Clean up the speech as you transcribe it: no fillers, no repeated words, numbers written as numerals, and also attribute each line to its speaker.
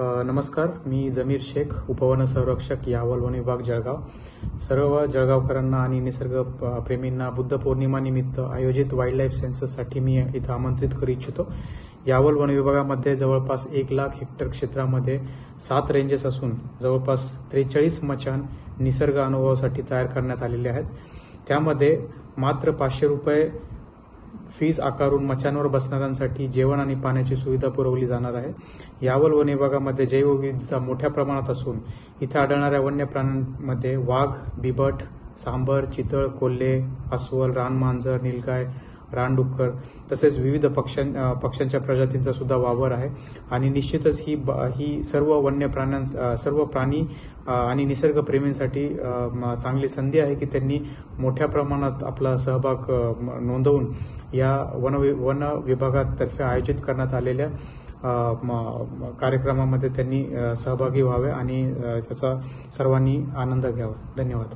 Speaker 1: नमस्कार, मी जमीर शेख, उपवन संरक्षक यावल वन विभाग जळगाव. सर्व जळगावकरांना आणि निसर्ग प्रेमींना बुद्ध पौर्णिमानिमित्त आयोजित वाईल्ड लाईफ सेन्सससाठी मी इथं आमंत्रित करू इच्छितो. यावल वन विभागामध्ये जवळपास 1,00,000 हेक्टर क्षेत्रामध्ये 7 रेंजेस असून जवळपास 43 मचान निसर्ग अनुभवासाठी तयार करण्यात आलेले आहेत. त्यामध्ये मात्र 500 रुपये फीस आकारून मचांवर बसणाऱ्यांसाठी जेवण आणि पाण्याची सुविधा पुरवली जाणार आहे. यावल वन विभागामध्ये जैवविविधता मोठ्या प्रमाणात असून इथे आढळणाऱ्या वन्य प्राण्यांमध्ये वाघ, बिबट, सांबर, चितळ, कोल्हे, अस्वल, रानमांजर, नीलगाय, रानडुक्कर तसेच विविध पक्ष्यांच्या प्रजातींचा सुद्धा वावर आहे. आणि निश्चितच ही सर्व प्राणी आणि निसर्गप्रेमींसाठी चांगली संधी आहे की त्यांनी मोठ्या प्रमाणात आपला सहभाग नोंदवून या वन विभागातर्फे आयोजित करण्यात आलेल्या कार्यक्रमामध्ये त्यांनी सहभागी व्हावे आणि त्याचा सर्वांनी आनंद घ्यावा. धन्यवाद.